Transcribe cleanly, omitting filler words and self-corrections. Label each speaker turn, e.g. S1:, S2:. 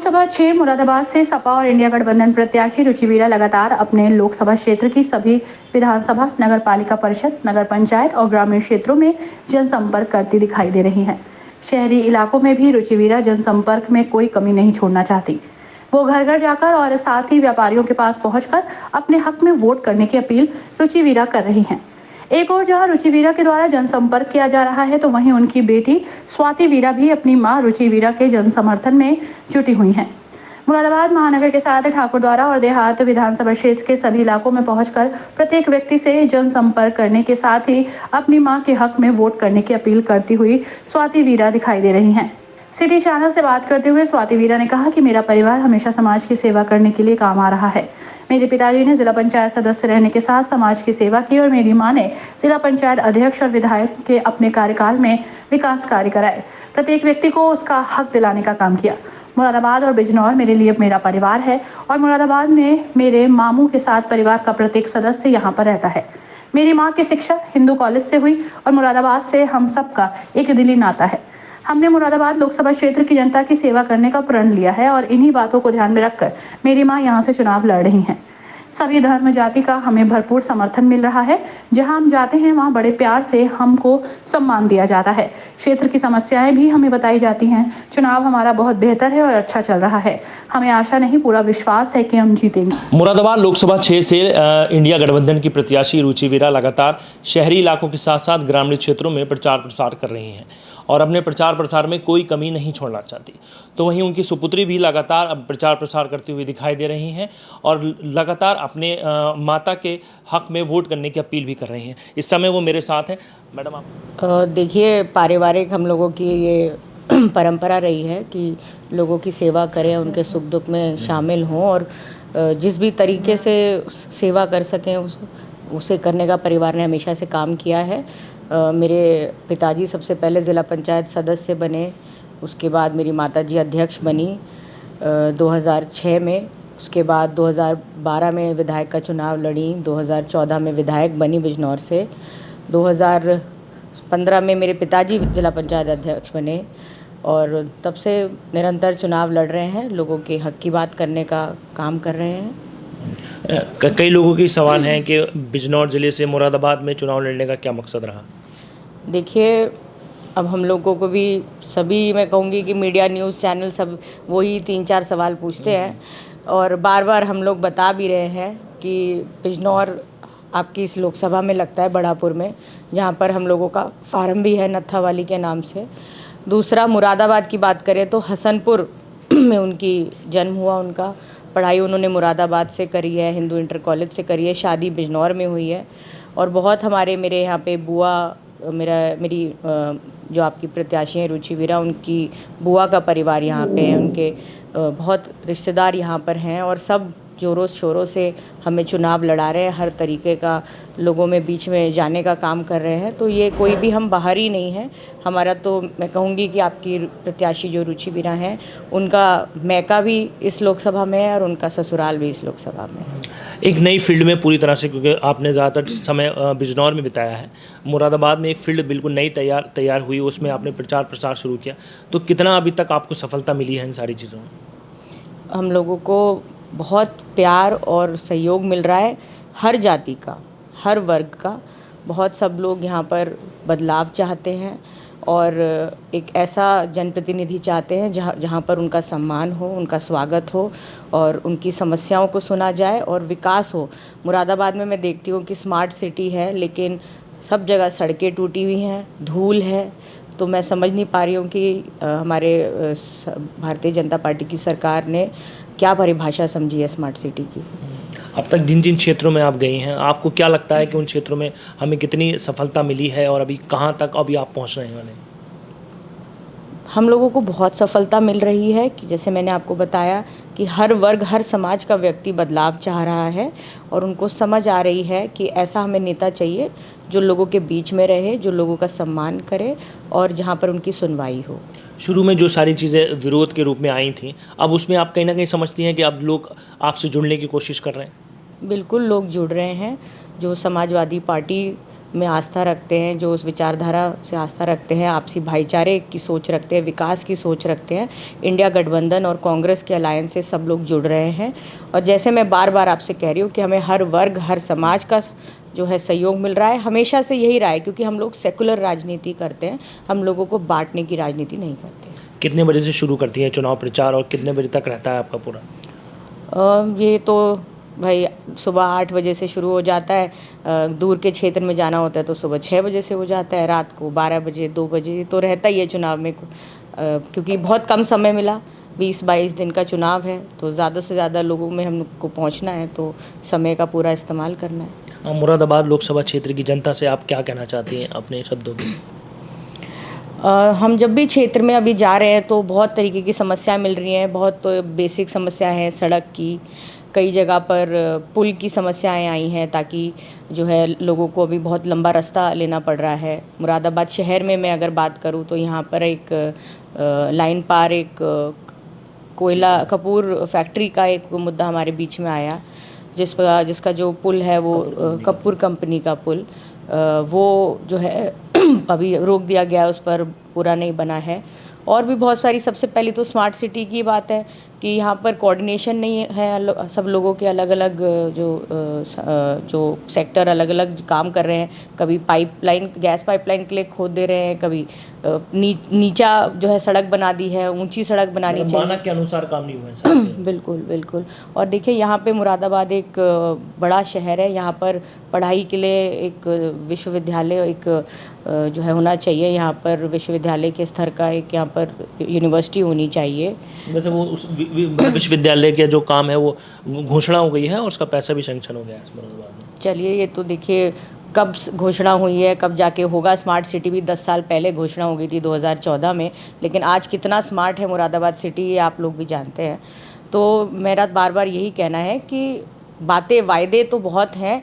S1: लोकसभा 6 मुरादाबाद से सपा और इंडिया गठबंधन प्रत्याशी रुचि वीरा लगातार अपने लोकसभा क्षेत्र की सभी विधानसभा, नगर पालिका परिषद, नगर पंचायत और ग्रामीण क्षेत्रों में जनसंपर्क करती दिखाई दे रही हैं। शहरी इलाकों में भी रुचि वीरा जनसंपर्क में कोई कमी नहीं छोड़ना चाहती। वो घर घर जाकर और साथ ही व्यापारियों के पास पहुंचकर अपने हक में वोट करने की अपील रुचि वीरा कर रही हैं। एक और जहां रुचि वीरा के द्वारा जनसंपर्क किया जा रहा है, तो वहीं उनकी बेटी स्वाति वीरा भी अपनी मां रुचि वीरा के जन समर्थन में जुटी हुई हैं। मुरादाबाद महानगर के साथ ठाकुरद्वारा और देहात विधानसभा क्षेत्र के सभी इलाकों में पहुंचकर प्रत्येक व्यक्ति से जनसंपर्क करने के साथ ही अपनी मां के हक में वोट करने की अपील करती हुई स्वाति वीरा दिखाई दे रही हैं। सिटी चैनल से बात करते हुए स्वाति वीरा ने कहा कि मेरा परिवार हमेशा समाज की सेवा करने के लिए काम आ रहा है। मेरे पिताजी ने जिला पंचायत सदस्य रहने के साथ समाज की सेवा की और मेरी मां ने जिला पंचायत अध्यक्ष और विधायक के अपने कार्यकाल में विकास कार्य कराए। प्रत्येक व्यक्ति को उसका हक दिलाने का काम किया। मुरादाबाद और बिजनौर मेरे लिए मेरा परिवार है और मुरादाबाद में मेरे मामू के साथ परिवार का प्रत्येक सदस्य यहाँ पर रहता है। मेरी माँ की शिक्षा हिंदू कॉलेज से हुई और मुरादाबाद से हम सबका एक दिली नाता है। हमने मुरादाबाद लोकसभा क्षेत्र की जनता की सेवा करने का प्रण लिया है और इन्हीं बातों को ध्यान में रखकर मेरी मां यहां से चुनाव लड़ रही हैं। सभी धर्म जाति का हमें भरपूर समर्थन मिल रहा है। जहां हम जाते हैं वहां बड़े प्यार से हमको सम्मान दिया जाता है। क्षेत्र की समस्याएं भी हमें बताई जाती हैं। चुनाव हमारा बहुत बेहतर है और अच्छा चल रहा है। हमें आशा नहीं, पूरा विश्वास है कि हम जीतेंगे।
S2: मुरादाबाद लोकसभा 6 से इंडिया गठबंधन की प्रत्याशी रुचि वीरा लगातार शहरी इलाकों के साथ साथ ग्रामीण क्षेत्रों में प्रचार प्रसार कर रही हैं और अपने प्रचार प्रसार में कोई कमी नहीं छोड़ना चाहती। तो वहीं उनकी सुपुत्री भी लगातार अब प्रचार प्रसार करती हुई दिखाई दे रही हैं और लगातार अपने माता के हक में वोट करने की अपील भी कर रही हैं। इस समय वो मेरे साथ हैं। मैडम, आप
S3: देखिए, पारिवारिक हम लोगों की ये परंपरा रही है कि लोगों की सेवा करें, उनके सुख दुख में शामिल हों और जिस भी तरीके से सेवा कर सकें उसे करने का परिवार ने हमेशा से काम किया है। मेरे पिताजी सबसे पहले ज़िला पंचायत सदस्य बने, उसके बाद मेरी माताजी अध्यक्ष बनी 2006 में। उसके बाद 2012 में विधायक का चुनाव लड़ी, 2014 में विधायक बनी बिजनौर से, 2015 में मेरे पिताजी जिला पंचायत अध्यक्ष बने और तब से निरंतर चुनाव लड़ रहे हैं, लोगों के हक की बात करने का काम कर रहे हैं।
S2: कई लोगों की सवाल है कि बिजनौर ज़िले से मुरादाबाद में चुनाव लड़ने का क्या मकसद रहा?
S3: देखिए, अब हम लोगों को भी सभी, मैं कहूँगी कि मीडिया न्यूज़ चैनल सब वही 3-4 सवाल पूछते हैं और बार बार हम लोग बता भी रहे हैं कि बिजनौर आपकी इस लोकसभा में लगता है बढ़ापुर में, जहाँ पर हम लोगों का फार्म भी है नत्था वाली के नाम से। दूसरा, मुरादाबाद की बात करें तो हसनपुर में उनकी जन्म हुआ, उनका पढ़ाई उन्होंने मुरादाबाद से करी है, हिंदू इंटर कॉलेज से करी है, शादी बिजनौर में हुई है और बहुत मेरे यहाँ पे बुआ, मेरी जो आपकी प्रत्याशी हैं रुचि वीरा, उनकी बुआ का परिवार यहाँ पे है, उनके बहुत रिश्तेदार यहाँ पर हैं और सब ज़ोरों शोरों से हमें चुनाव लड़ा रहे हैं, हर तरीके का लोगों में बीच में जाने का काम कर रहे हैं। तो ये कोई भी हम बाहरी नहीं है, हमारा तो मैं कहूँगी कि आपकी प्रत्याशी जो रुचि वीरा हैं, उनका मैका भी इस लोकसभा में है और उनका ससुराल भी इस लोकसभा में है।
S2: एक नई फील्ड में पूरी तरह से, क्योंकि आपने ज़्यादातर समय बिजनौर में बिताया है, मुरादाबाद में एक फील्ड बिल्कुल नई तैयार हुई, उसमें आपने प्रचार प्रसार शुरू किया, तो कितना अभी तक आपको सफलता मिली है इन सारी चीज़ों में?
S3: हम लोगों को बहुत प्यार और सहयोग मिल रहा है, हर जाति का, हर वर्ग का। बहुत सब लोग यहाँ पर बदलाव चाहते हैं और एक ऐसा जनप्रतिनिधि चाहते हैं जहाँ पर उनका सम्मान हो, उनका स्वागत हो और उनकी समस्याओं को सुना जाए और विकास हो। मुरादाबाद में मैं देखती हूँ कि स्मार्ट सिटी है, लेकिन सब जगह सड़कें टूटी हुई हैं, धूल है। तो मैं समझ नहीं पा रही हूँ कि हमारे भारतीय जनता पार्टी की सरकार ने क्या परिभाषा समझी है स्मार्ट सिटी की।
S2: अब तक जिन जिन क्षेत्रों में आप गई हैं, आपको क्या लगता है कि उन क्षेत्रों में हमें कितनी सफलता मिली है और अभी कहाँ तक अभी आप पहुँच रहे हैं?
S3: हम लोगों को बहुत सफलता मिल रही है कि जैसे मैंने आपको बताया कि हर वर्ग, हर समाज का व्यक्ति बदलाव चाह रहा है और उनको समझ आ रही है कि ऐसा हमें नेता चाहिए जो लोगों के बीच में रहे, जो लोगों का सम्मान करे और जहाँ पर उनकी सुनवाई हो।
S2: शुरू में जो सारी चीज़ें विरोध के रूप में आई थी, अब उसमें आप कहीं ना कहीं समझती हैं कि अब लोग आपसे जुड़ने की कोशिश कर रहे हैं?
S3: बिल्कुल, लोग जुड़ रहे हैं। जो समाजवादी पार्टी में आस्था रखते हैं, जो उस विचारधारा से आस्था रखते हैं, आपसी भाईचारे की सोच रखते हैं, विकास की सोच रखते हैं, इंडिया गठबंधन और कांग्रेस के अलायंस से सब लोग जुड़ रहे हैं। और जैसे मैं बार बार आपसे कह रही हूँ कि हमें हर वर्ग, हर समाज का जो है सहयोग मिल रहा है, हमेशा से यही रहा है, क्योंकि हम लोग सेकुलर राजनीति करते हैं, हम लोगों को बांटने की राजनीति नहीं करते।
S2: कितने बजे से शुरू करती हैं चुनाव प्रचार और कितने बजे तक रहता है आपका पूरा?
S3: ये तो भाई सुबह 8 बजे से शुरू हो जाता है, दूर के क्षेत्र में जाना होता है तो सुबह 6 बजे से हो जाता है, रात को 12 बजे 2 बजे तो रहता ही है चुनाव में, क्योंकि बहुत कम समय मिला, 20-22 दिन का चुनाव है, तो ज़्यादा से ज़्यादा लोगों में हमको पहुंचना है, तो समय का पूरा इस्तेमाल करना है।
S2: मुरादाबाद लोकसभा क्षेत्र की जनता से आप क्या कहना चाहती हैं अपने शब्दों में?
S3: हम जब भी क्षेत्र में अभी जा रहे हैं तो बहुत तरीके की समस्याएं मिल रही हैं, बहुत बेसिक समस्याएं हैं, सड़क की, कई जगह पर पुल की समस्याएं आई हैं, ताकि जो है लोगों को अभी बहुत लंबा रास्ता लेना पड़ रहा है। मुरादाबाद शहर में मैं अगर बात करूं तो यहाँ पर एक लाइन पार एक कोयला कपूर फैक्ट्री का एक मुद्दा हमारे बीच में आया, जिसका जो पुल है वो कपूर कंपनी का पुल, वो जो है अभी रोक दिया गया, उस पर पूरा नहीं बना है। और भी बहुत सारी, सबसे पहली तो स्मार्ट सिटी की बात है कि यहाँ पर कोऑर्डिनेशन नहीं है, सब लोगों के अलग अलग जो सेक्टर अलग अलग काम कर रहे हैं, कभी पाइपलाइन, गैस पाइपलाइन के लिए खोद दे रहे हैं, कभी नीचा जो है सड़क बना दी है, ऊंची सड़क बनानी चाहिए,
S2: मानक के अनुसार काम नहीं हुआ है सर।
S3: बिल्कुल बिल्कुल। और देखिए यहाँ पे मुरादाबाद एक बड़ा शहर है, यहाँ पर पढ़ाई के लिए एक विश्वविद्यालय एक जो है होना चाहिए, यहाँ पर विश्वविद्यालय के स्तर का एक यहाँ पर यूनिवर्सिटी होनी चाहिए।
S2: जैसे वो उस विश्वविद्यालय के जो काम है वो घोषणा हो गई है और उसका पैसा भी सैंक्शन हो गया है मुरादाबाद में।
S3: चलिए, ये तो देखिए कब घोषणा हुई है, कब जाके होगा। स्मार्ट सिटी भी 10 साल पहले घोषणा हो गई थी 2014 में, लेकिन आज कितना स्मार्ट है मुरादाबाद सिटी ये आप लोग भी जानते हैं। तो मेरा बार बार यही कहना है कि बातें वायदे तो बहुत हैं,